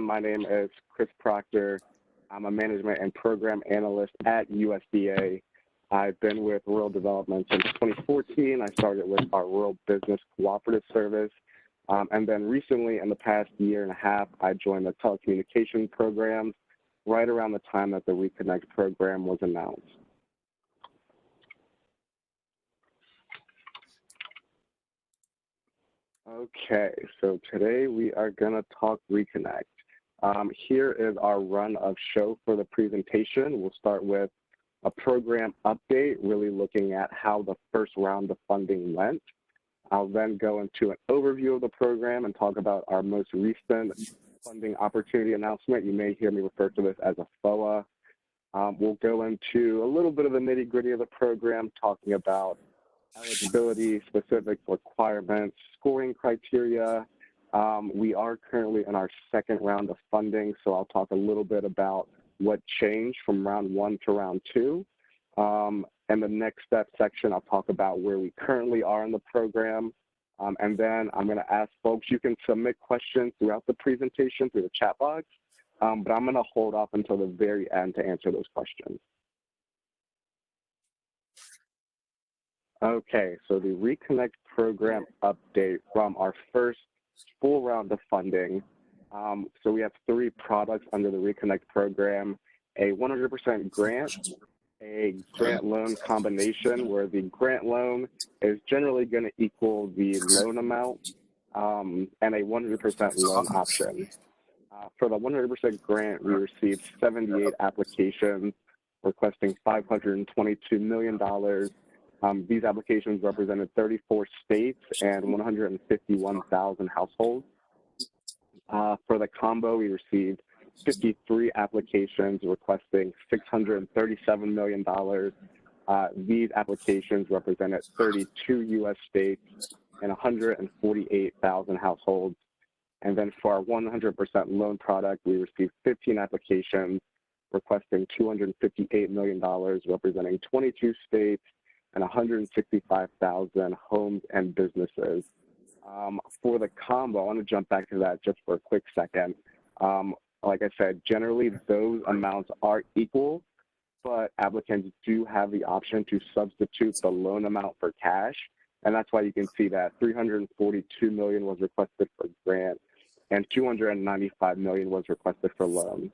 My name is Chris Proctor. I'm a management and program analyst at USDA. I've been with rural development since 2014. I started with our rural business cooperative service. And then recently, in the past year and a half, I joined the telecommunication program right around the time that the ReConnect program was announced. Okay, so today we are going to talk ReConnect. Here is our run of show for the presentation. We'll start with a program update, really looking at how the first round of funding went. I'll then go into an overview of the program and talk about our most recent funding opportunity announcement. You may hear me refer to this as a FOA. We'll go into a little bit of the nitty-gritty of the program, talking about eligibility, specific requirements, scoring criteria. We are currently in our second round of funding, so I'll talk a little bit about what changed from round 1 to round 2. And the next step section, I'll talk about where we currently are in the program. And then I'm going to ask folks, you can submit questions throughout the presentation through the chat box, but I'm going to hold off until the very end to answer those questions. Okay, so the ReConnect program update from our first full round of funding. So we have 3 products under the ReConnect program: a 100% grant, a grant loan combination where the grant loan is generally going to equal the loan amount, and a 100% loan option. For the 100% grant, we received 78 applications requesting $522 million. These applications represented 34 states and 151,000 households. For the combo, we received 53 applications requesting $637 million. These applications represented 32 U.S. states and 148,000 households. And then for our 100% loan product, we received 15 applications requesting $258 million, representing 22 states and 165,000 homes and businesses. For the combo, I want to jump back to that just for a quick second. Like I said, generally those amounts are equal, but applicants do have the option to substitute the loan amount for cash. And that's why you can see that $342 million was requested for grant and $295 million was requested for loan.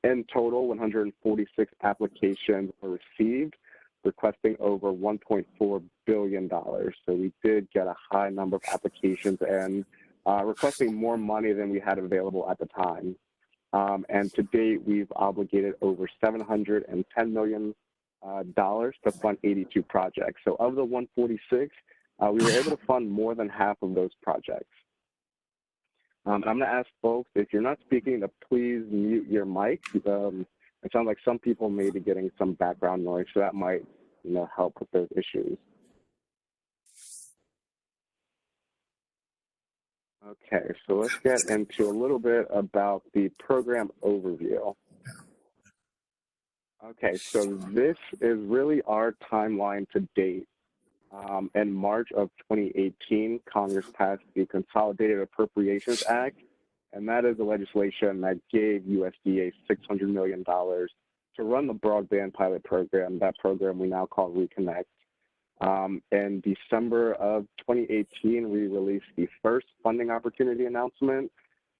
In total, 146 applications were received, requesting over $1.4 billion. So we did get a high number of applications and requesting more money than we had available at the time. And to date, we've obligated over $710 million to fund 82 projects. So of the 146, we were able to fund more than half of those projects. I'm going to ask folks, if you're not speaking, to please mute your mic. It sounds like some people may be getting some background noise, so that might, help with those issues. Okay, so let's get into a little bit about the program overview. Okay, so this is really our timeline to date. In March of 2018, Congress passed the Consolidated Appropriations Act, and that is the legislation that gave USDA $600 million to run the broadband pilot program, that program we now call ReConnect. In December of 2018, we released the first funding opportunity announcement,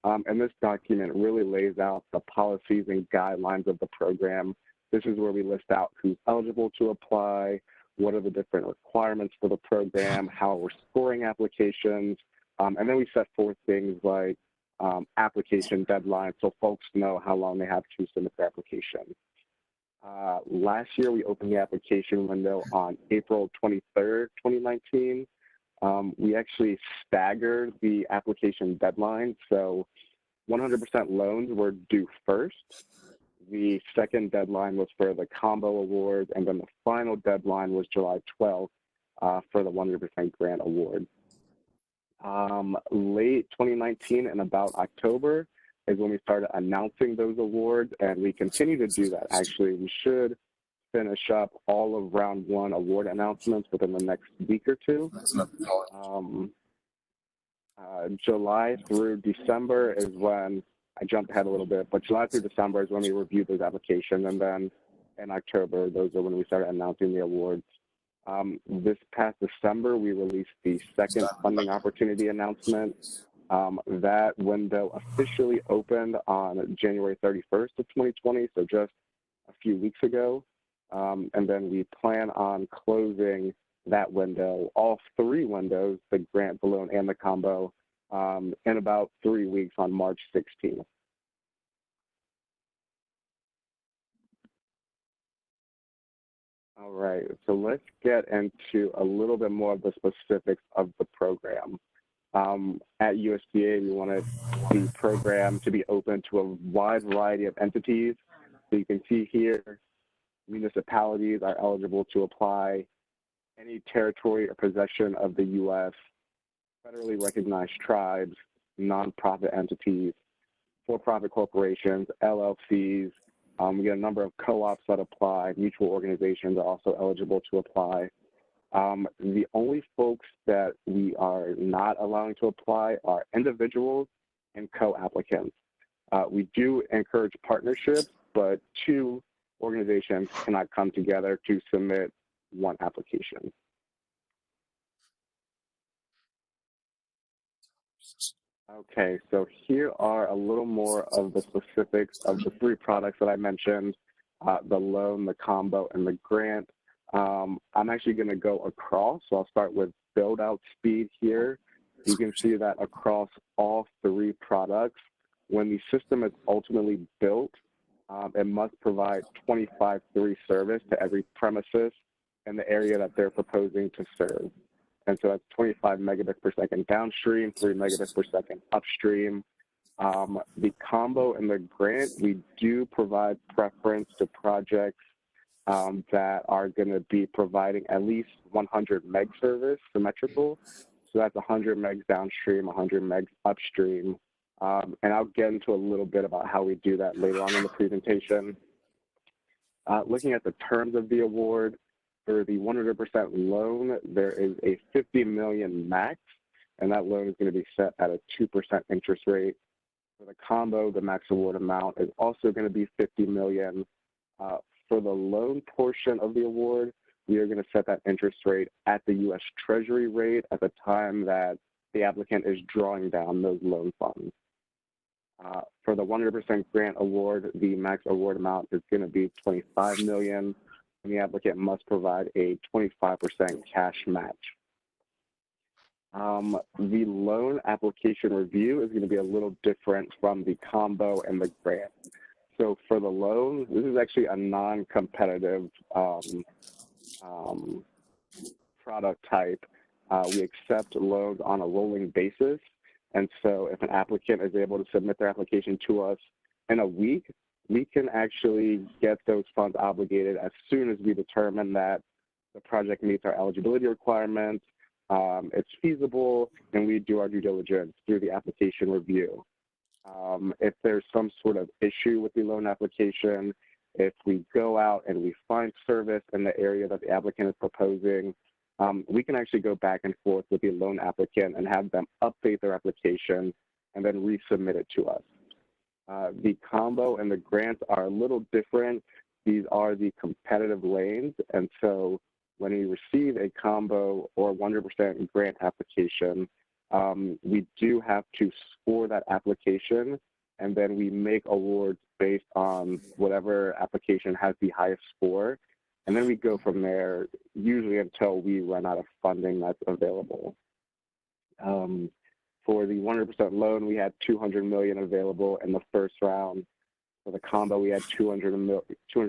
and this document really lays out the policies and guidelines of the program. This is where we list out who's eligible to apply, what are the different requirements for the program, how we're scoring applications, and then we set forth things like application deadlines so folks know how long they have to submit their application. Last year, we opened the application window on April 23rd, 2019. We actually staggered the application deadline, so 100% loans were due first. The second deadline was for the combo award, and then the final deadline was July 12th for the 100% grant award. Late 2019 and about October is when we started announcing those awards, and we continue to do that. Actually, we should finish up all of round 1 award announcements within the next week or two. July through December is when I jumped ahead a little bit, but July through December is when we reviewed those applications, and then in October, those are when we started announcing the awards. This past December, we released the second funding opportunity announcement. That window officially opened on January 31st of 2020, so just a few weeks ago. And then we plan on closing that window, all three windows, the grant, the loan, and the combo, in about 3 weeks on March 16th. All right, so let's get into a little bit more of the specifics of the program. At USDA, we wanted the program to be open to a wide variety of entities. So you can see here, municipalities are eligible to apply, any territory or possession of the U.S., federally recognized tribes, nonprofit entities, for-profit corporations, LLCs. We get a number of co-ops that apply. Mutual organizations are also eligible to apply. The only folks that we are not allowing to apply are individuals and co-applicants. We do encourage partnerships, but two organizations cannot come together to submit one application. Okay, so here are a little more of the specifics of the three products that I mentioned, the loan, the combo, and the grant. I'm actually going to go across, so I'll start with build out speed here. You can see that across all three products, when the system is ultimately built, it must provide 25/3 service to every premises in the area that they're proposing to serve. And so that's 25 megabits per second downstream, 3 megabits per second upstream. The combo and the grant, we do provide preference to projects that are going to be providing at least 100 meg service symmetrical. So that's 100 megs downstream, 100 megs upstream. And I'll get into a little bit about how we do that later on in the presentation. Looking at the terms of the award, for the 100% loan, there is a $50 million max, and that loan is going to be set at a 2% interest rate. For the combo, the max award amount is also going to be $50 million. For the loan portion of the award, we are going to set that interest rate at the U.S. Treasury rate at the time that the applicant is drawing down those loan funds. For the 100% grant award, the max award amount is going to be $25 million. And the applicant must provide a 25% cash match. The loan application review is going to be a little different from the combo and the grant. So for the loan, this is actually a non-competitive product type. We accept loans on a rolling basis. And so if an applicant is able to submit their application to us in a week, we can actually get those funds obligated as soon as we determine that the project meets our eligibility requirements, it's feasible, and we do our due diligence through the application review. If there's some sort of issue with the loan application, if we go out and we find service in the area that the applicant is proposing, we can actually go back and forth with the loan applicant and have them update their application and then resubmit it to us. The combo and the grants are a little different. These are the competitive lanes, and so when we receive a combo or 100% grant application, we do have to score that application, and then we make awards based on whatever application has the highest score, and then we go from there, usually until we run out of funding that's available. For the 100% loan, we had $200 million available in the first round. For the combo, we had $200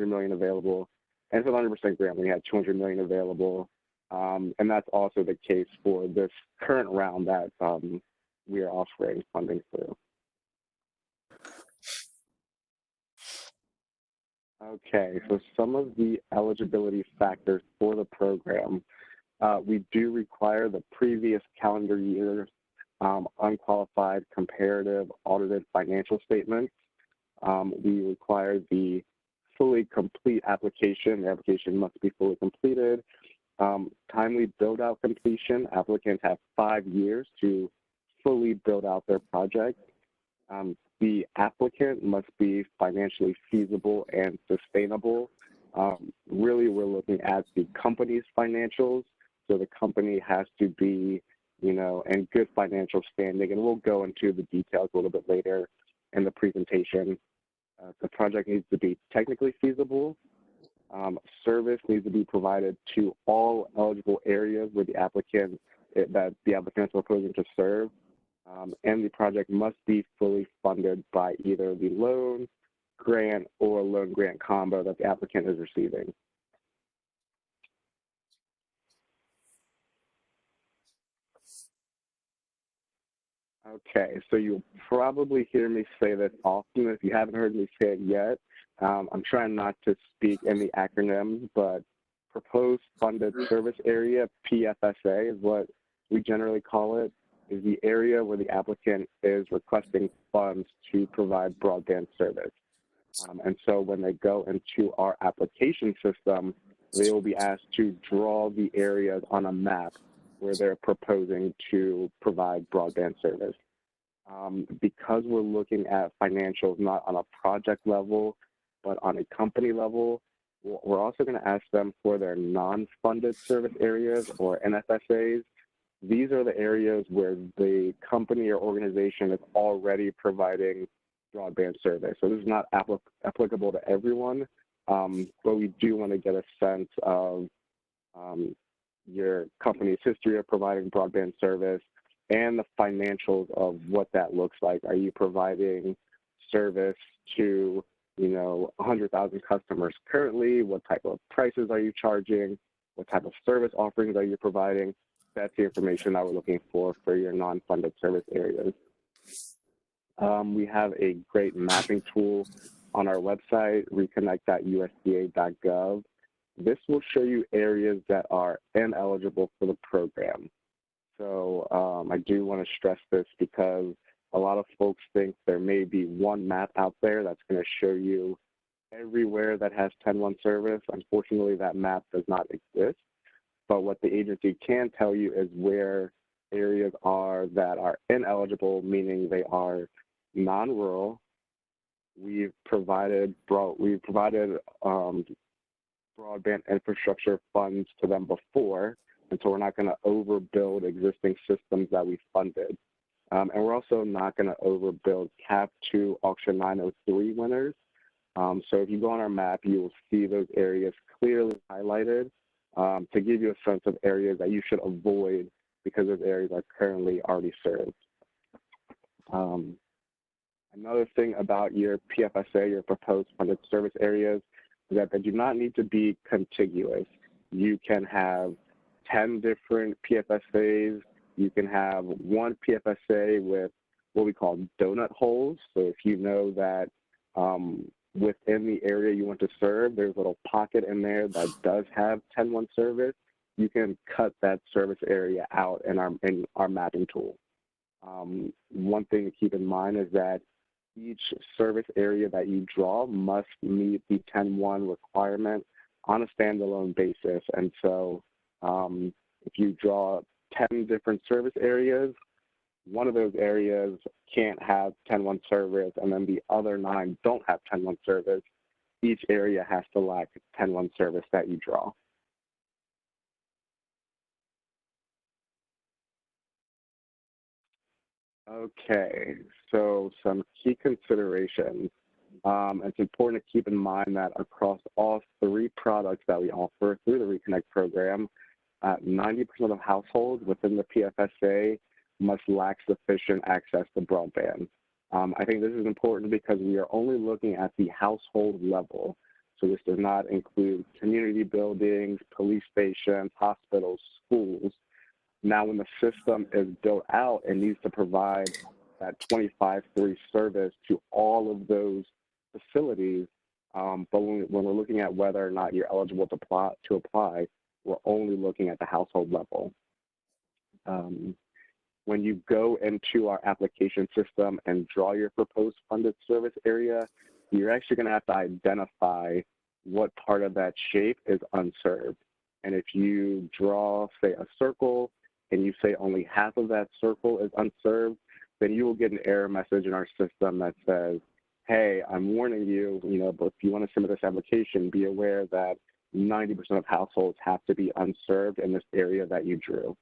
million available. And for the 100% grant, we had $200 million available. And that's also the case for this current round that we are offering funding through. Okay, so some of the eligibility factors for the program. We do require the previous calendar year's unqualified comparative audited financial statements. We require the fully complete application. The application must be fully completed. Timely build-out completion. Applicants have 5 years to fully build out their project. the applicant must be financially feasible and sustainable. Really, we're looking at the company's financials. So the company has to be, in good financial standing, and we'll go into the details a little bit later in the presentation. The project needs to be technically feasible. Service needs to be provided to all eligible areas where the applicant is proposing to serve. And the project must be fully funded by either the loan, grant, or loan grant combo that the applicant is receiving. Okay, so you'll probably hear me say this often. If you haven't heard me say it yet, I'm trying not to speak in the acronym, but Proposed Funded Service Area, PFSA, is what we generally call it, is the area where the applicant is requesting funds to provide broadband service. And so when they go into our application system, they will be asked to draw the areas on a map where they're proposing to provide broadband service. Because we're looking at financials not on a project level, but on a company level, we're also going to ask them for their non-funded service areas, or NFSAs. These are the areas where the company or organization is already providing broadband service. So this is not applicable to everyone, but we do want to get a sense of your company's history of providing broadband service and the financials of what that looks like. Are you providing service to 100,000 customers currently? What type of prices are you charging? What type of service offerings are you providing? That's the information that we're looking for your non-funded service areas. We have a great mapping tool on our website, reconnect.usda.gov. This will show you areas that are ineligible for the program. So I do want to stress this because a lot of folks think there may be one map out there that's going to show you everywhere that has 10-1 service. Unfortunately, that map does not exist. But what the agency can tell you is where areas are that are ineligible, meaning they are non-rural. We've provided broadband infrastructure funds to them before, and so we're not going to overbuild existing systems that we funded. And we're also not going to overbuild CAP 2 Auction 903 winners. So if you go on our map, you will see those areas clearly highlighted to give you a sense of areas that you should avoid because those areas are currently already served. Another thing about your PFSA, your proposed funded service areas, is that they do not need to be contiguous. You can have 10 different PFSAs. You can have one PFSA with what we call donut holes. So if you know that within the area you want to serve, there's a little pocket in there that does have 10-1 service, you can cut that service area out in our mapping tool. One thing to keep in mind is that each service area that you draw must meet the 10-1 requirement on a standalone basis. And so if you draw 10 different service areas, one of those areas can't have 10-1 service, and then the other 9 don't have 10-1 service. Each area has to lack 10-1 service that you draw. Okay, so some key considerations. It's important to keep in mind that across all 3 products that we offer through the ReConnect program, 90% of households within the PFSA must lack sufficient access to broadband. I think this is important because we are only looking at the household level. So this does not include community buildings, police stations, hospitals, schools. Now, when the system is built out, it needs to provide that 25/3 service to all of those facilities. But when we're looking at whether or not you're eligible to apply, we're only looking at the household level. When you go into our application system and draw your proposed funded service area, you're actually going to have to identify what part of that shape is unserved. And if you draw, say, a circle, and you say only half of that circle is unserved, then you will get an error message in our system that says, hey, I'm warning you, but if you want to submit this application, be aware that 90% of households have to be unserved in this area that you drew.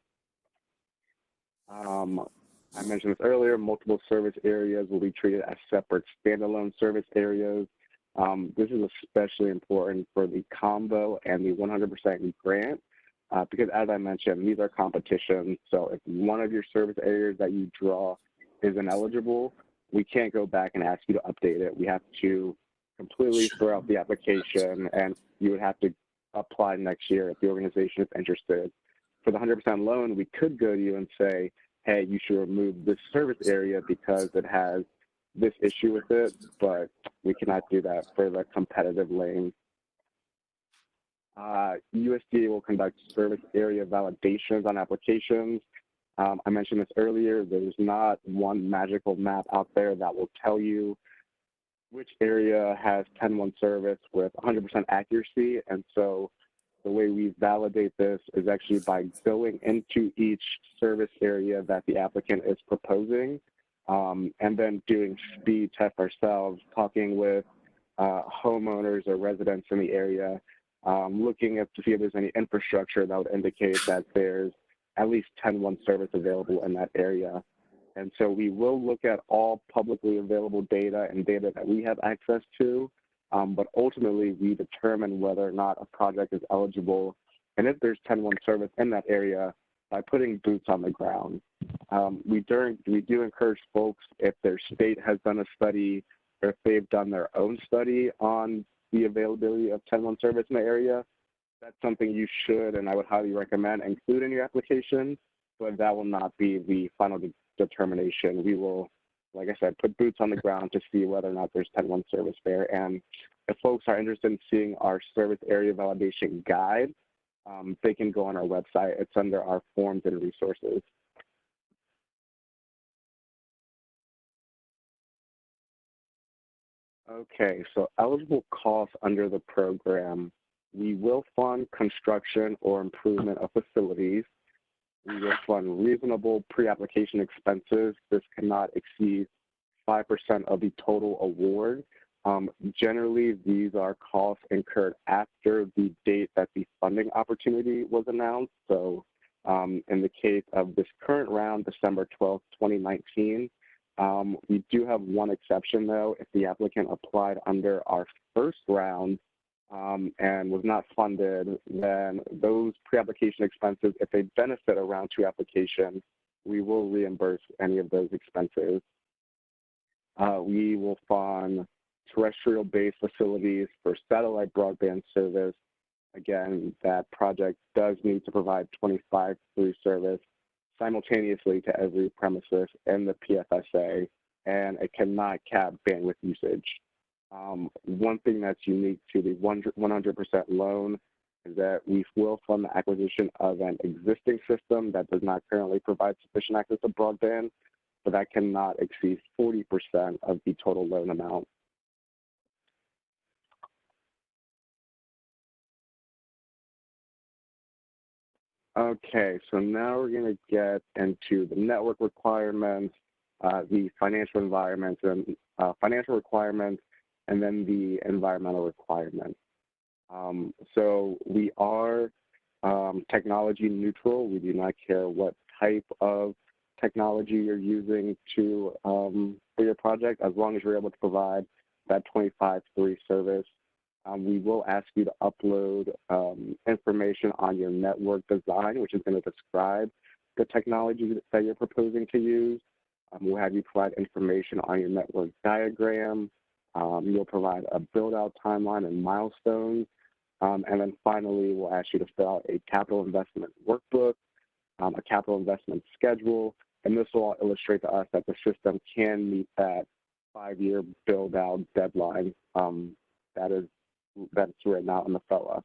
I mentioned this earlier, multiple service areas will be treated as separate standalone service areas. This is especially important for the combo and the 100% grant, because as I mentioned, these are competitions. So if one of your service areas that you draw is ineligible, we can't go back and ask you to update it. We have to completely throw out the application, and you would have to apply next year if the organization is interested. For the 100% loan, we could go to you and say, hey, you should remove this service area because it has this issue with it, but we cannot do that for the competitive lane. USDA will conduct service area validations on applications. I mentioned this earlier, there's not one magical map out there that will tell you which area has 10-1 service with 100% accuracy, and so the way we validate this is actually by going into each service area that the applicant is proposing, and then doing speed tests ourselves, talking with homeowners or residents in the area, looking to see if there's any infrastructure that would indicate that there's at least 10-1 service available in that area. And so we will look at all publicly available data and data that we have access to, but ultimately we determine whether or not a project is eligible, and if there's 10-1 service in that area, by putting boots on the ground. We do encourage folks, if their state has done a study or if they've done their own study on the availability of 10-1 service in the area, that's something you should, and I would highly recommend, include in your application, but that will not be the final determination. We will, like I said, put boots on the ground to see whether or not there's 10-1 service there. And if folks are interested in seeing our service area validation guide, they can go on our website. It's under our forms and resources. Okay, so eligible costs under the program. We will fund construction or improvement of facilities. We will fund reasonable pre-application expenses. This cannot exceed 5% of the total award. Generally, these are costs incurred after the date that the funding opportunity was announced. So in the case of this current round, December 12th, 2019, we do have one exception though. If the applicant applied under our first round and was not funded, then those pre-application expenses, if they benefit a round 2 application, we will reimburse any of those expenses. We will fund terrestrial-based facilities for satellite broadband service. Again, that project does need to provide 25/3 service simultaneously to every premises in the PFSA, and it cannot cap bandwidth usage. One thing that's unique to the 100% loan is that we will fund the acquisition of an existing system that does not currently provide sufficient access to broadband, but that cannot exceed 40% of the total loan amount. Okay, so now we're going to get into the network requirements, the financial environments, and financial requirements, and then the environmental requirements. So we are technology neutral. We do not care what type of technology you're using to for your project, as long as you're able to provide that 25/3 service. We will ask you to upload information on your network design, which is going to describe the technology that you're proposing to use. We'll have you provide information on your network diagram. You'll provide a build-out timeline and milestones. And then finally, we'll ask you to fill out a capital investment workbook, a capital investment schedule, and this will all illustrate to us that the system can meet that 5-year build-out deadline that's written out in the FOA.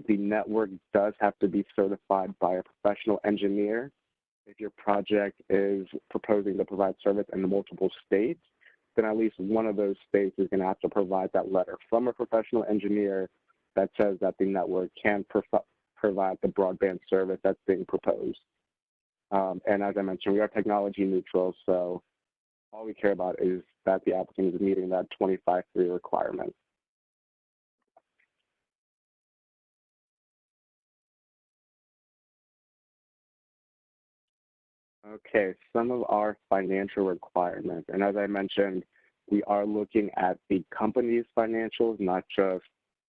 The network does have to be certified by a professional engineer. If your project is proposing to provide service in multiple states, then at least one of those states is going to have to provide that letter from a professional engineer that says that the network can provide the broadband service that's being proposed. And as I mentioned, we are technology neutral, so all we care about is that the applicant is meeting that 25-3 requirement. Okay, some of our financial requirements, and as I mentioned, we are looking at the company's financials, not just,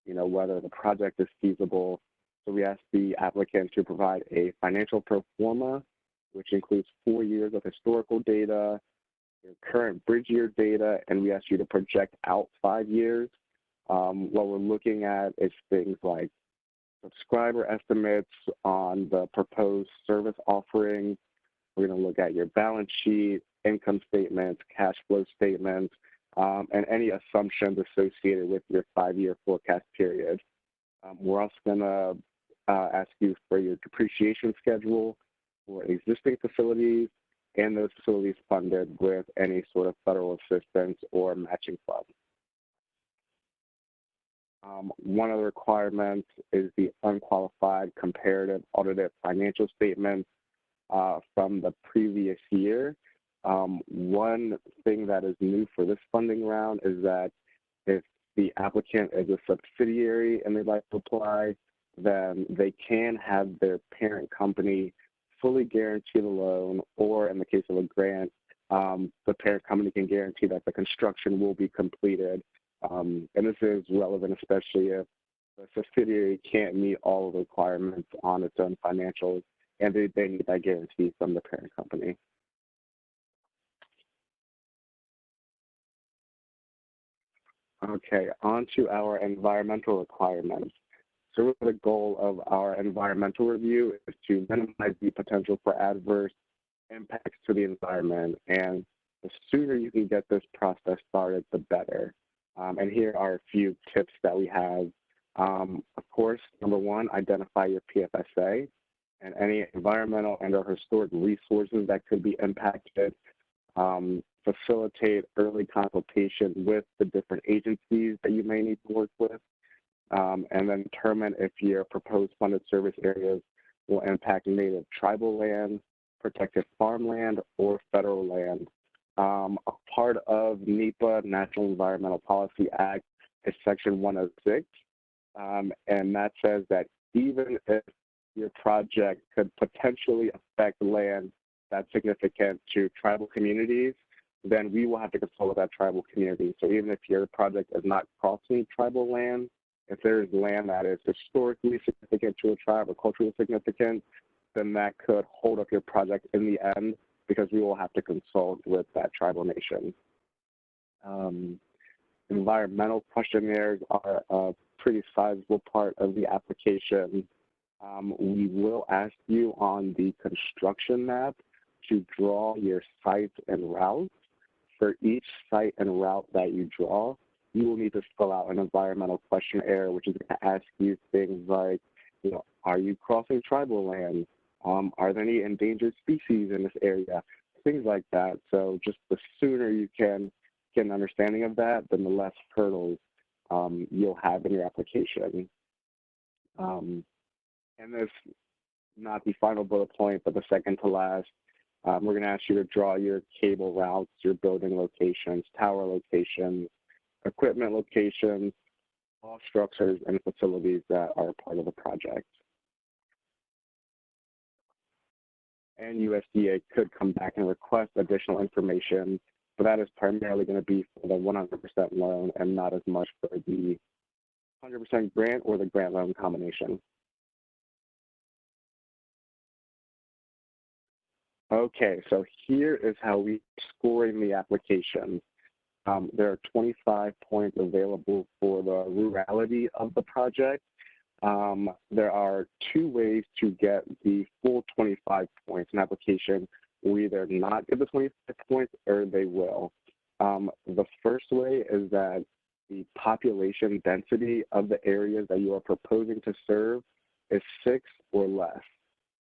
whether the project is feasible. So we ask the applicant to provide a financial pro forma, which includes 4 years of historical data, your current bridge year data, and we ask you to project out 5 years. What we're looking at is things like subscriber estimates on the proposed service offerings. We're going to look at your balance sheet, income statements, cash flow statements, and any assumptions associated with your 5-year forecast period. We're also going to ask you for your depreciation schedule for existing facilities and those facilities funded with any sort of federal assistance or matching funds. One of the requirements is the unqualified comparative audited financial statements from the previous year. One thing that is new for this funding round is that if the applicant is a subsidiary and they'd like to apply, then they can have their parent company fully guarantee the loan, or in the case of a grant, the parent company can guarantee that the construction will be completed. And this is relevant especially if the subsidiary can't meet all of the requirements on its own financials, and they need that guarantee from the parent company. Okay, on to our environmental requirements. So the goal of our environmental review is to minimize the potential for adverse impacts to the environment, and the sooner you can get this process started, the better. And here are a few tips that we have. Of course, number one, identify your PFSA and any environmental and or historic resources that could be impacted. Facilitate early consultation with the different agencies that you may need to work with, and then determine if your proposed funded service areas will impact native tribal land, protected farmland, or federal land. A part of NEPA, National Environmental Policy Act, is Section 106, and that says that even if your project could potentially affect land that's significant to tribal communities, then we will have to consult with that tribal community. So even if your project is not crossing tribal land, if there is land that is historically significant to a tribe or culturally significant, then that could hold up your project in the end, because we will have to consult with that tribal nation. Environmental questionnaires are a pretty sizable part of the application. We will ask you on the construction map to draw your sites and routes. For each site and route that you draw, you will need to fill out an environmental questionnaire, which is going to ask you things like, are you crossing tribal land? Are there any endangered species in this area? Things like that. So just the sooner you can get an understanding of that, then the less hurdles you'll have in your application. And this, not the final bullet point, but the second to last, we're going to ask you to draw your cable routes, your building locations, tower locations, equipment locations, all structures and facilities that are part of the project. And USDA could come back and request additional information, but that is primarily going to be for the 100% loan and not as much for the 100% grant or the grant loan combination. Okay, so here is how we're scoring the application. There are 25 points available for the rurality of the project. There are 2 ways to get the full 25 points. An application will either not give the 25 points or they will. The first way is that the population density of the areas that you are proposing to serve is 6 or less.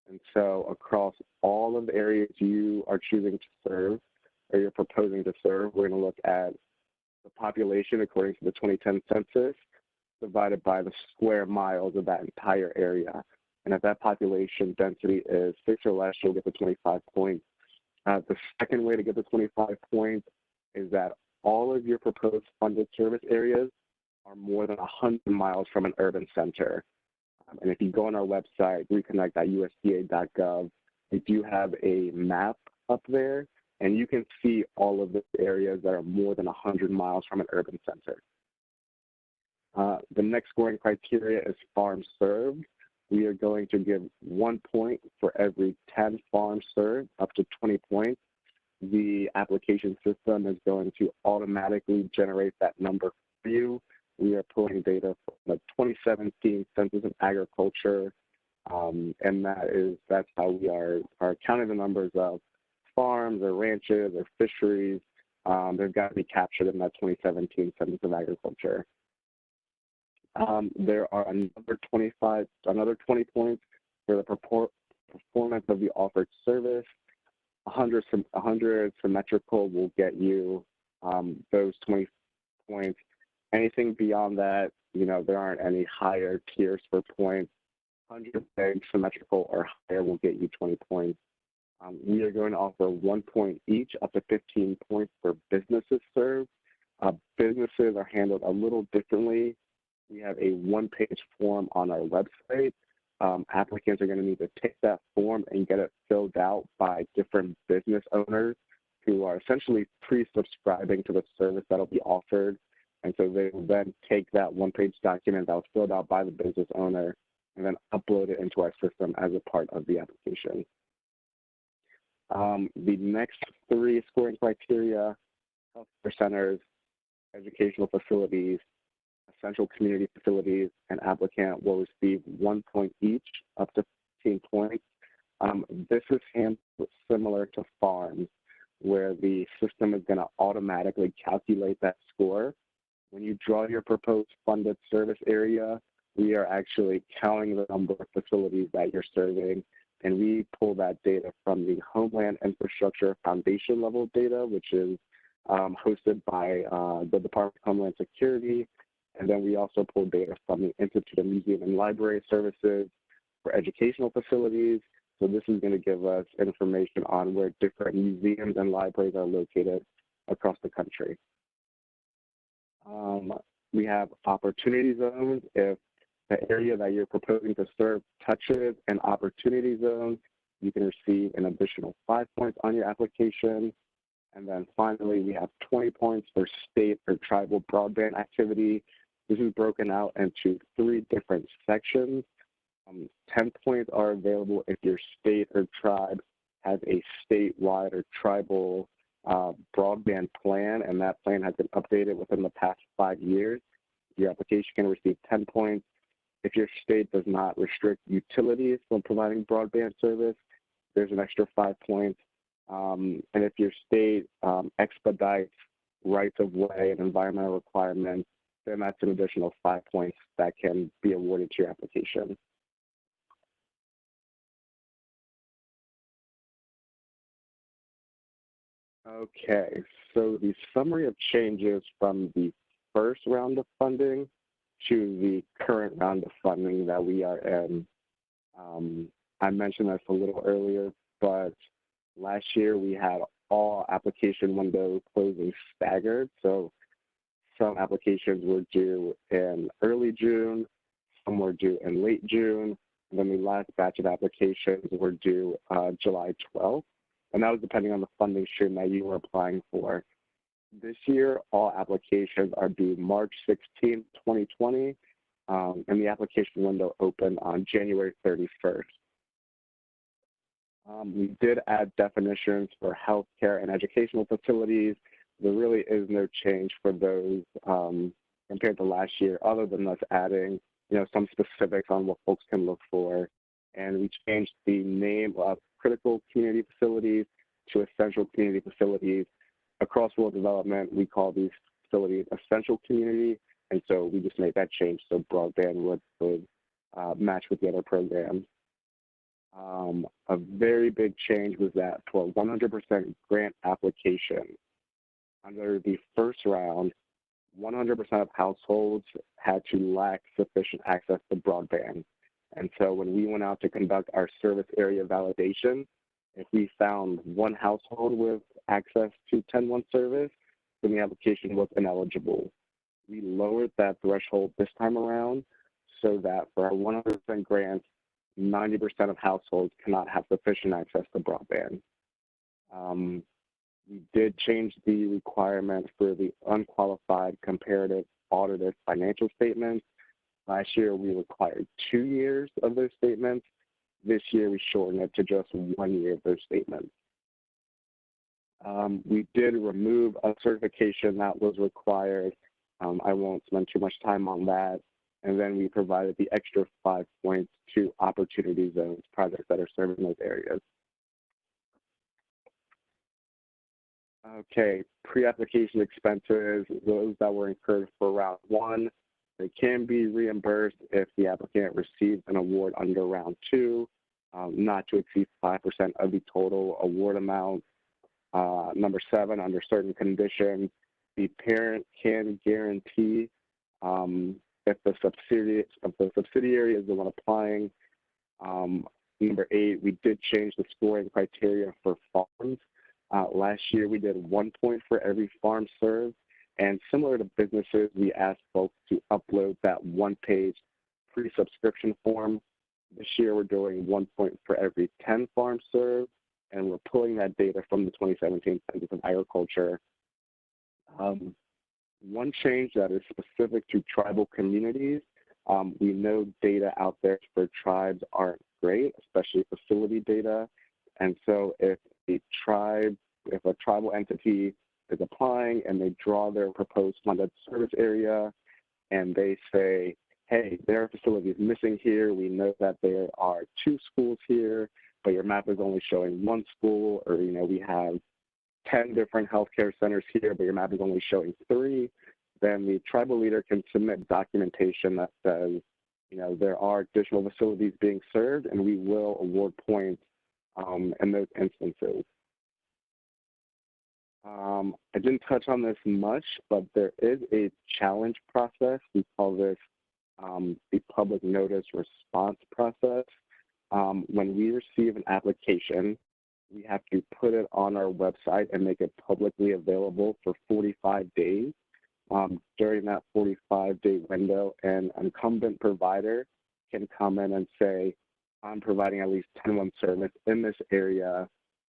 And so across all of the areas you are choosing to serve or you're proposing to serve, we're going to look at the population according to the 2010 census divided by the square miles of that entire area. And if that population density is 6 or less, you'll get the 25 points. The second way to get the 25 points is that all of your proposed funded service areas are more than 100 miles from an urban center. And if you go on our website, reconnect.usda.gov, we do have a map up there, and you can see all of the areas that are more than 100 miles from an urban center. The next scoring criteria is farm served. We are going to give 1 point for every 10 farms served, up to 20 points. The application system is going to automatically generate that number for you. We are pulling data from the 2017 Census of Agriculture, and that's how we are counting the numbers of farms or ranches or fisheries. They've got to be captured in that 2017 Census of Agriculture. There are another 20 points for the performance of the offered service. 100 symmetrical will get you those 20 points. Anything beyond that, there aren't any higher tiers for points. 100 meg symmetrical or higher will get you 20 points. We are going to offer 1 point each, up to 15 points for businesses served. Businesses are handled a little differently. We have a one-page form on our website. Applicants are going to need to take that form and get it filled out by different business owners who are essentially pre-subscribing to the service that will be offered. And so they will then take that one-page document that was filled out by the business owner and then upload it into our system as a part of the application. The next 3 scoring criteria: healthcare centers, educational facilities, essential community facilities, and applicant will receive 1 point each, up to 15 points. This is handled similar to farms, where the system is going to automatically calculate that score. When you draw your proposed funded service area, we are actually counting the number of facilities that you're serving, and we pull that data from the Homeland Infrastructure Foundation level data, which is hosted by the Department of Homeland Security. And then we also pull data from the Institute of Museum and Library Services for educational facilities. So this is going to give us information on where different museums and libraries are located across the country. We have opportunity zones. If the area that you're proposing to serve touches an opportunity zone, you can receive an additional 5 points on your application. And then finally, we have 20 points for state or tribal broadband activity. This is broken out into 3 different sections. 10 points are available if your state or tribe has a statewide or tribal broadband plan, and that plan has been updated within the past 5 years. Your application can receive 10 points. If your state does not restrict utilities from providing broadband service, there's an extra 5 points. And if your state expedites rights of way and environmental requirements, then that's an additional 5 points that can be awarded to your application. Okay, so the summary of changes from the first round of funding to the current round of funding that we are in. I mentioned this a little earlier, but last year we had all application window closing staggered. So some applications were due in early June, some were due in late June, and then the last batch of applications were due July 12th. And that was depending on the funding stream that you were applying for. This year, all applications are due March 16, 2020, and the application window opened on January 31st. We did add definitions for healthcare and educational facilities. There really is no change for those compared to last year, other than us adding, some specifics on what folks can look for. And we changed the name of critical community facilities to essential community facilities. Across rural development, we call these facilities essential community, and so we just made that change so broadband would match with the other programs. A very big change was that for 100% grant application, under the first round, 100% of households had to lack sufficient access to broadband. And so when we went out to conduct our service area validation, if we found one household with access to 10-1 service, then the application was ineligible. We lowered that threshold this time around so that for our 100% grants, 90% of households cannot have sufficient access to broadband. We did change the requirement for the unqualified comparative audited financial statements. Last year, we required 2 years of those statements. This year, we shortened it to just 1 year of those statements. We did remove a certification that was required. I won't spend too much time on that. And then we provided the extra 5 points to opportunity zones, projects that are serving those areas. Okay, pre-application expenses, those that were incurred for round 1, they can be reimbursed if the applicant receives an award under round 2, not to exceed 5% of the total award amount. Number 7, under certain conditions, the parent can guarantee if the subsidiary is the one applying. Number 8, we did change the scoring criteria for farms. Last year, we did 1 point for every farm served. And similar to businesses, we asked folks to upload that 1-page pre-subscription form. This year, we're doing 1 point for every 10 farms served. And we're pulling that data from the 2017 Census of Agriculture. One change that is specific to tribal communities, we know data out there for tribes aren't great, especially facility data. And so if a tribal entity is applying and they draw their proposed funded service area and they say, hey, their facility is missing here. We know that there are 2 schools here, but your map is only showing 1 school, or, we have 10 different healthcare centers here, but your map is only showing 3, then the tribal leader can submit documentation that says, there are additional facilities being served, and we will award points in those instances. I didn't touch on this much, but there is a challenge process. We call this the public notice response process. When we receive an application, we have to put it on our website and make it publicly available for 45 days. During that 45-day window, an incumbent provider can come in and say, I'm providing at least 10-1 service in this area,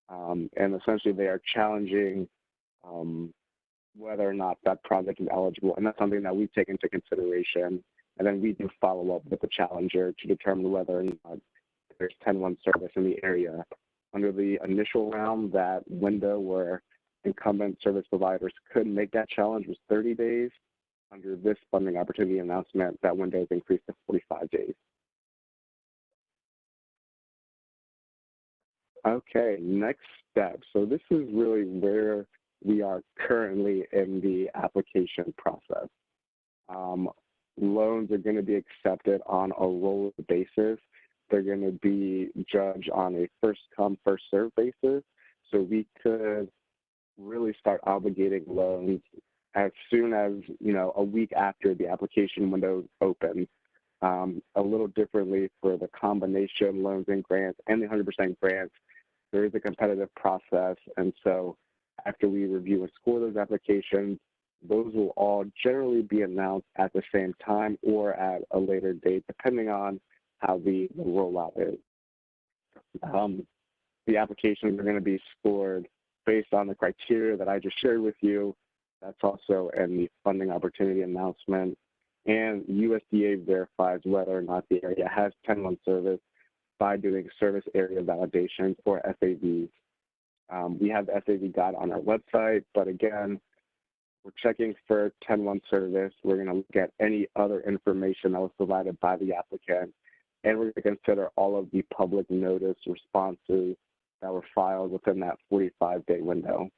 and essentially they are challenging whether or not that project is eligible, and that's something that we take into consideration, and then we do follow up with the challenger to determine whether or not there's 10-1 service in the area. Under the initial round, that window where incumbent service providers could make that challenge was 30 days. Under this funding opportunity announcement, that window is increased to 45 days. Okay, next step. So this is really where we are currently in the application process. Loans are going to be accepted on a rolling basis. They're going to be judged on a first-come, first-served basis. So we could really start obligating loans as soon as, a week after the application window opens. A little differently for the combination loans and grants and the 100% grants, there is a competitive process. And so after we review and score those applications, those will all generally be announced at the same time or at a later date, depending on how the rollout is. The applications are going to be scored based on the criteria that I just shared with you. That's also in the funding opportunity announcement. And USDA verifies whether or not the area has 10-1 service by doing service area validations or SAVs. We have the SAV guide on our website, but again, we're checking for 10-1 service. We're going to look at any other information that was provided by the applicant, and we're going to consider all of the public notice responses that were filed within that 45-day window.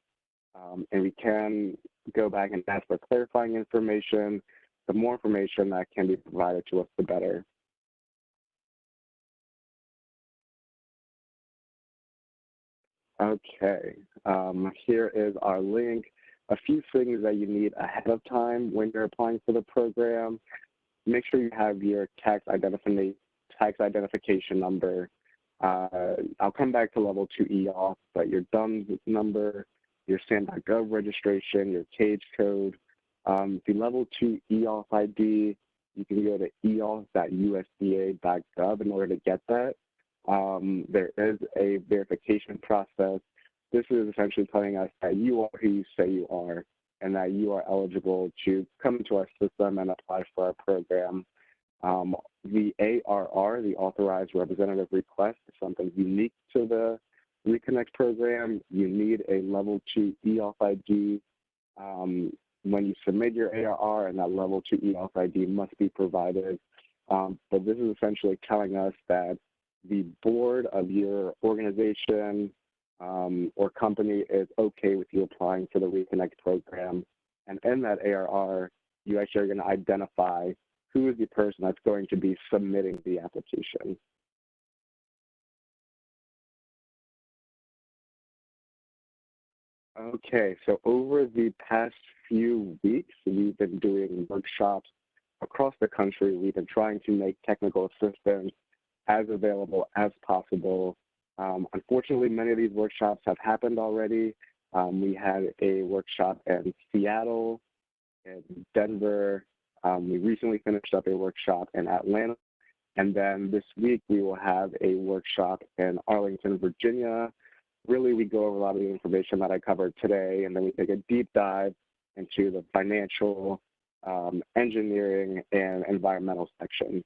And we can go back and ask for clarifying information. The more information that can be provided to us, the better. Okay, here is our link. A few things that you need ahead of time when you're applying for the program. Make sure you have your tax tax identification number. I'll come back to level 2 EOF, but your DUNS number, your SAM.gov registration, your CAGE code. The level 2 EOF ID, you can go to eof.usda.gov in order to get that. There is a verification process. This is essentially telling us that you are who you say you are and that you are eligible to come into our system and apply for our program. The ARR, the Authorized Representative Request, is something unique to the ReConnect program. You need a level 2 EOF ID. When you submit your ARR, and that level 2 EOF ID must be provided. But this is essentially telling us that the board of your organization or company is okay with you applying for the ReConnect program. And in that ARR, you actually are going to identify who is the person that's going to be submitting the application. Okay, so over the past few weeks, we've been doing workshops across the country. We've been trying to make technical assistance as available as possible. Unfortunately, many of these workshops have happened already. We had a workshop in Seattle, in Denver. We recently finished up a workshop in Atlanta. And then this week, we will have a workshop in Arlington, Virginia. Really, we go over a lot of the information that I covered today, and then we take a deep dive into the financial, engineering, and environmental sections.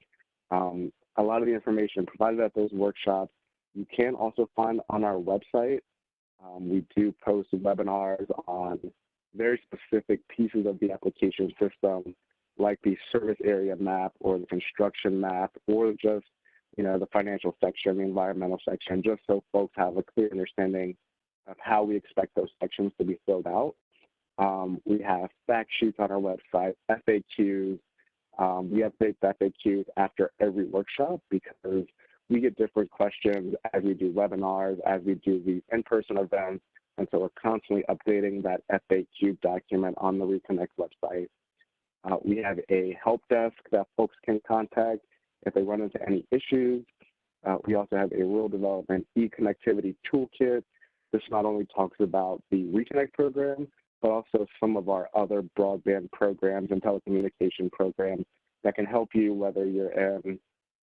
A lot of the information provided at those workshops, you can also find on our website. We do post webinars on very specific pieces of the application system, like the service area map or the construction map, or just the financial section, the environmental section, just so folks have a clear understanding of how we expect those sections to be filled out. We have fact sheets on our website, FAQs. We update the FAQs after every workshop because we get different questions as we do webinars, as we do these in-person events, and so we're constantly updating that FAQ document on the ReConnect website. We have a help desk that folks can contact if they run into any issues. We also have a rural development e-connectivity toolkit. This not only talks about the ReConnect program, but also some of our other broadband programs and telecommunication programs that can help you, whether you're in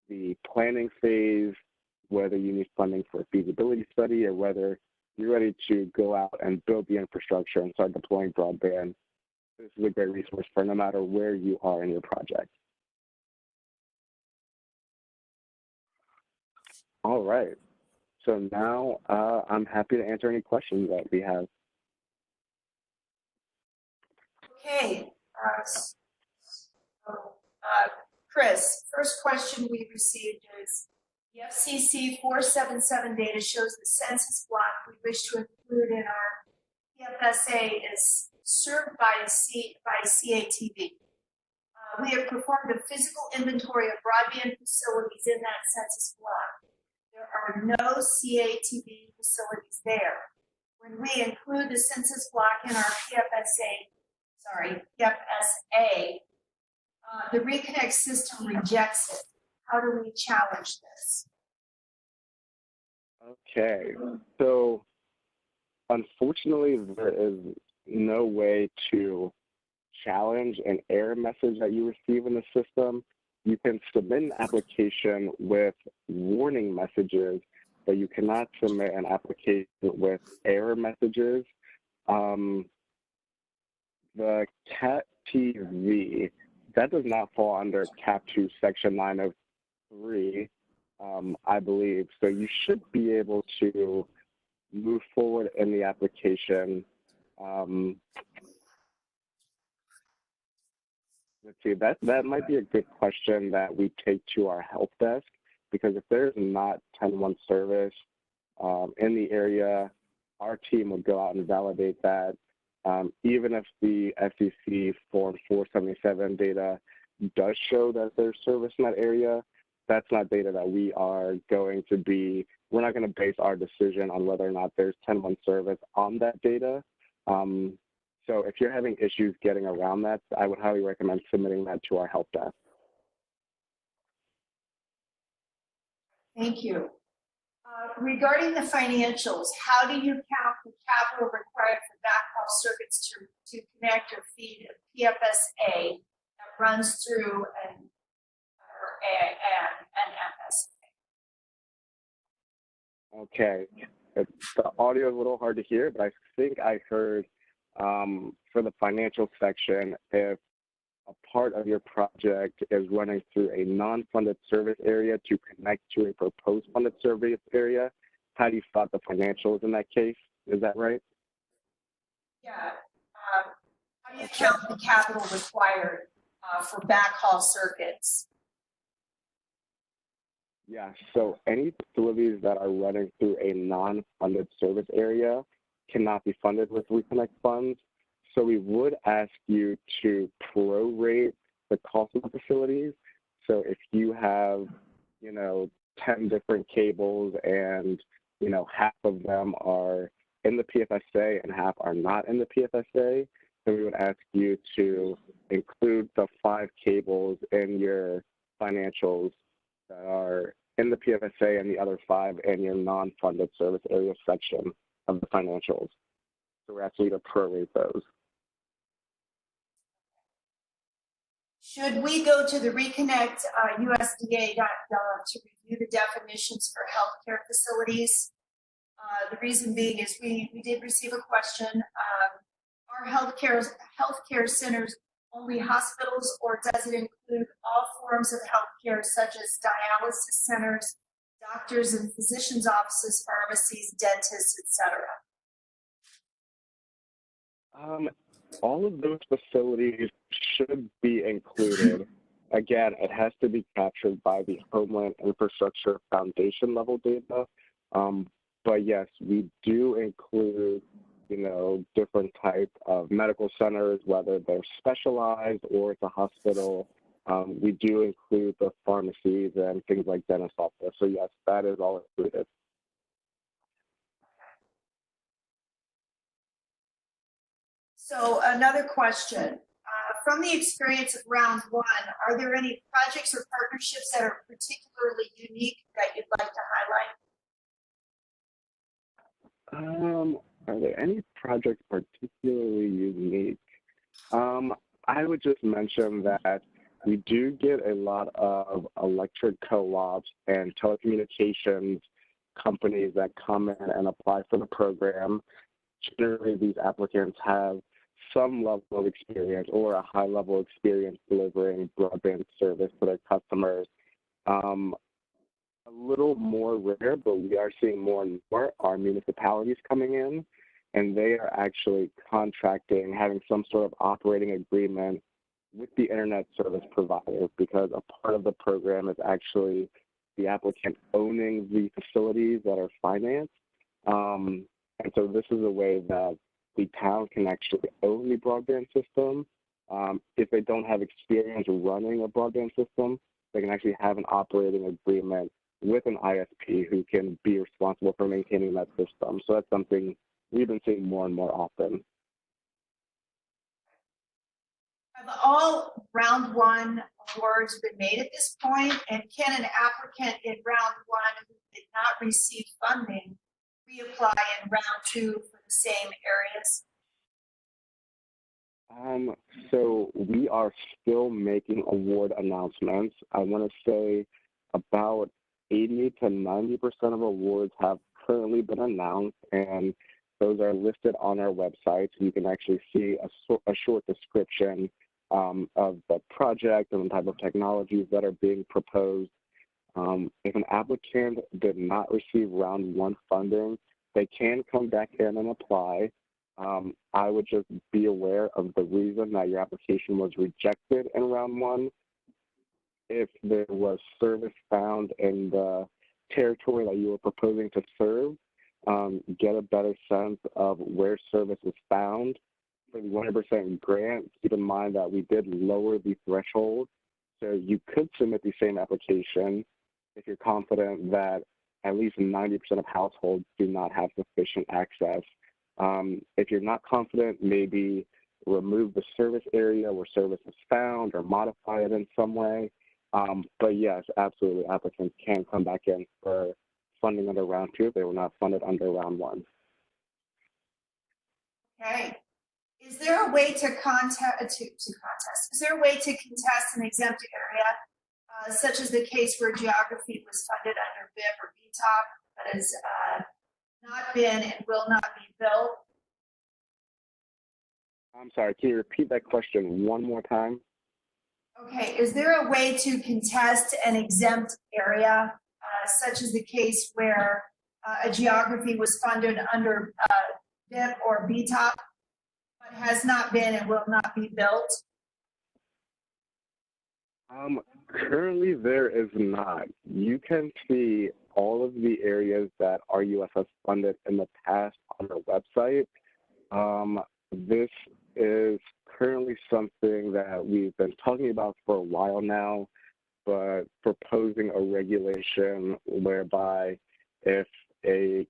the planning phase, whether you need funding for a feasibility study, or whether you're ready to go out and build the infrastructure and start deploying broadband. This is a great resource for no matter where you are in your project. All right. So now I'm happy to answer any questions that we have. Okay. Chris, first question we received is, the FCC 477 data shows the census block we wish to include in our PFSA is served by CATV. We have performed a physical inventory of broadband facilities in that census block. There are no CATV facilities there. When we include the census block in our PFSA, the ReConnect system rejects it. How do we challenge this? Okay, so unfortunately, there is no way to challenge an error message that you receive in the system. You can submit an application with warning messages, but you cannot submit an application with error messages. The CAT TV, that does not fall under CAP 2 Section 903, I believe. So you should be able to move forward in the application. Let's see, that might be a good question that we take to our help desk, because if there's not 10-1 service in the area, our team will go out and validate that. Even if the FCC Form 477 data does show that there's service in that area, that's not data that we are going to be, we're not going to base our decision on whether or not there's 10-1 service on that data. So if you're having issues getting around that, I would highly recommend submitting that to our help desk. Thank you. Regarding the financials, how do you count the capital required for backhaul circuits to connect or feed a PFSA that runs through an FSA? Okay, the audio is a little hard to hear, but I think I heard for the financial section, if a part of your project is running through a non-funded service area to connect to a proposed funded service area, how do you spot the financials in that case? Is that right? Yeah. How do you count the capital required for backhaul circuits? Yeah, so any facilities that are running through a non-funded service area cannot be funded with ReConnect funds. So we would ask you to prorate the cost of the facilities. So if you have, 10 different cables and, half of them are in the PFSA and half are not in the PFSA, then we would ask you to include the 5 cables in your financials that are in the PFSA and the other 5 in your non-funded service area section of the financials. So we're asking you to prorate those. Should we go to the ReConnect USDA.gov to review the definitions for healthcare facilities? The reason being is we did receive a question. Are healthcare centers only hospitals, or does it include all forms of healthcare such as dialysis centers, doctors and physicians' offices, pharmacies, dentists, etc.? All of those facilities should be included. Again, it has to be captured by the Homeland Infrastructure Foundation level data. But yes, we do include, different types of medical centers, whether they're specialized or it's a hospital. We do include the pharmacies and things like dentist office. So yes, that is all included. So another question. From the experience of round 1, are there any projects or partnerships that are particularly unique that you'd like to highlight? Are there any projects particularly unique? I would just mention that we do get a lot of electric co-ops and telecommunications companies that come in and apply for the program. Generally, these applicants have some level of experience or a high level of experience delivering broadband service to their customers. A little more rare, but we are seeing more and more, are municipalities coming in, and they are actually contracting, having some sort of operating agreement with the internet service provider, because a part of the program is actually the applicant owning the facilities that are financed. And so this is a way that the town can actually own the broadband system. If they don't have experience running a broadband system, they can actually have an operating agreement with an ISP who can be responsible for maintaining that system. So that's something we've been seeing more and more often. Have all round 1 awards been made at this point? And can an applicant in round 1 who did not receive funding reapply in round 2 for the same areas? So we are still making award announcements. I want to say about 80 to 90% of awards have currently been announced, and those are listed on our website. So you can actually see a short description of the project and the type of technologies that are being proposed. If an applicant did not receive round 1 funding, they can come back in and apply. I would just be aware of the reason that your application was rejected in round 1. If there was service found in the territory that you were proposing to serve, get a better sense of where service is found. For the 100% grant, keep in mind that we did lower the threshold. So you could submit the same application if you're confident that at least 90% of households do not have sufficient access. If you're not confident, maybe remove the service area where service is found or modify it in some way. But yes, absolutely, applicants can come back in for funding under round two if they were not funded under round one. Okay. Is there a way to contest? Is there a way to contest an exempt area, such as the case where geography was funded under BIP or BTOP, but has not been and will not be built? I'm sorry, can you repeat that question one more time? Okay, is there a way to contest an exempt area, such as the case where a geography was funded under BIP or BTOP, but has not been and will not be built? Currently, there is not. You can see all of the areas that RUS has funded in the past on our website. This is currently something that we've been talking about for a while now, but proposing a regulation whereby if a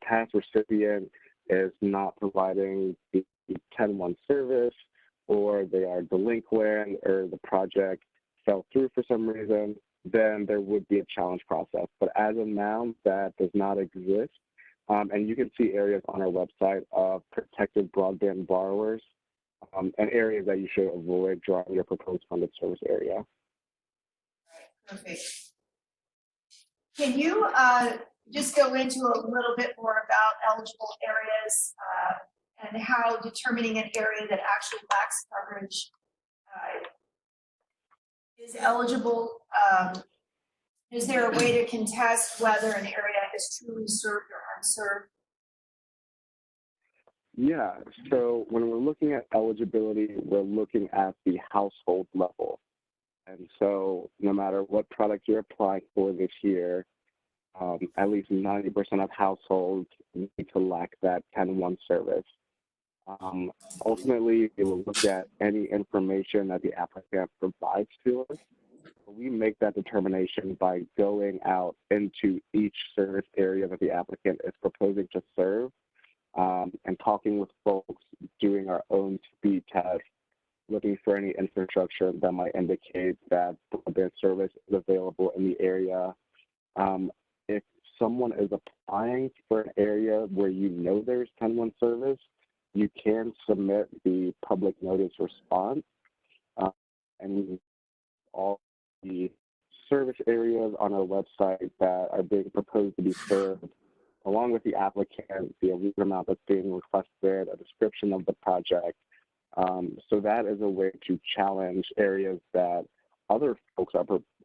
past recipient is not providing the 10-1 service, or they are delinquent, or the project fell through for some reason, then there would be a challenge process. But as of now, that does not exist. And you can see areas on our website of protected broadband borrowers and areas that you should avoid drawing your proposed funded service area. Perfect. Can you just go into a little bit more about eligible areas and how determining an area that actually lacks coverage is eligible? Is there a way to contest whether an area is truly served or unserved? Yeah, so when we're looking at eligibility, we're looking at the household level. And so no matter what product you're applying for this year, at least 90% of households need to lack that 10-1 service. Ultimately, we will look at any information that the applicant provides to us. We make that determination by going out into each service area that the applicant is proposing to serve and talking with folks, doing our own speed test, looking for any infrastructure that might indicate that broadband service is available in the area. If someone is applying for an area where you know there's 10-1 service, you can submit the public notice response and all the service areas on our website that are being proposed to be served, along with the applicant, the route amount that's being requested, a description of the project. So that is a way to challenge areas that other folks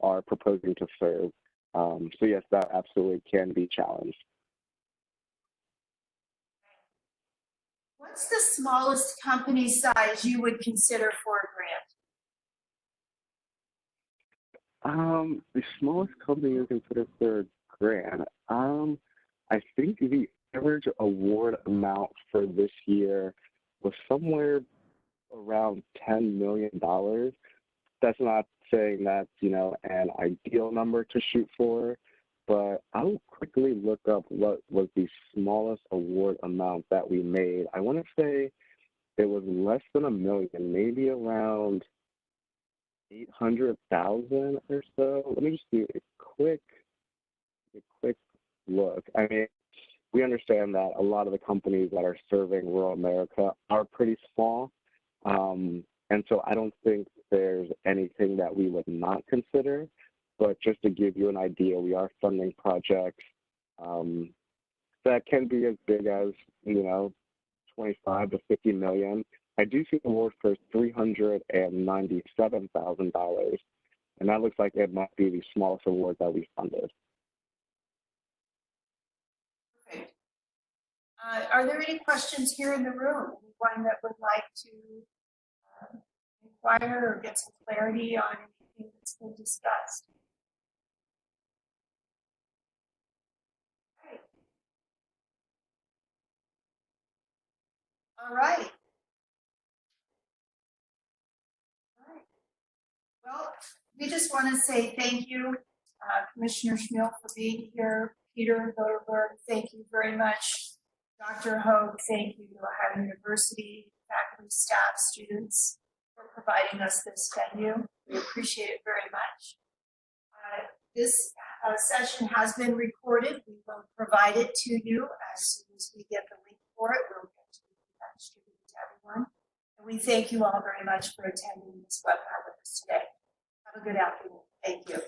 are proposing to serve. So yes, that absolutely can be challenged. What's the smallest company size you would consider for a grant? The smallest company you consider for a grant, I think the average award amount for this year was somewhere around $10 million. That's not saying that's, an ideal number to shoot for, but I'll quickly look up what was the smallest award amount that we made. I want to say it was less than $1 million, maybe around 800,000 or so. Let me just do a quick look. I mean, we understand that a lot of the companies that are serving rural America are pretty small. And so I don't think there's anything that we would not consider. But just to give you an idea, we are funding projects that can be as big as, 25 to 50 million. I do see an award for $397,000, and that looks like it might be the smallest award that we funded. Perfect. Are there any questions here in the room? Anyone that would like to inquire or get some clarity on anything that's been discussed? Right. All right. Well, we just want to say thank you, Commissioner Schmiel, for being here. Peter Voderberg, thank you very much. Dr. Hogue, thank you to Ohio University, faculty, staff, students, for providing us this venue. We appreciate it very much. This session has been recorded. We will provide it to you as soon as we get the link for it. We'll get to that distributed to everyone. And we thank you all very much for attending this webinar with us today. Have a good afternoon. Thank you.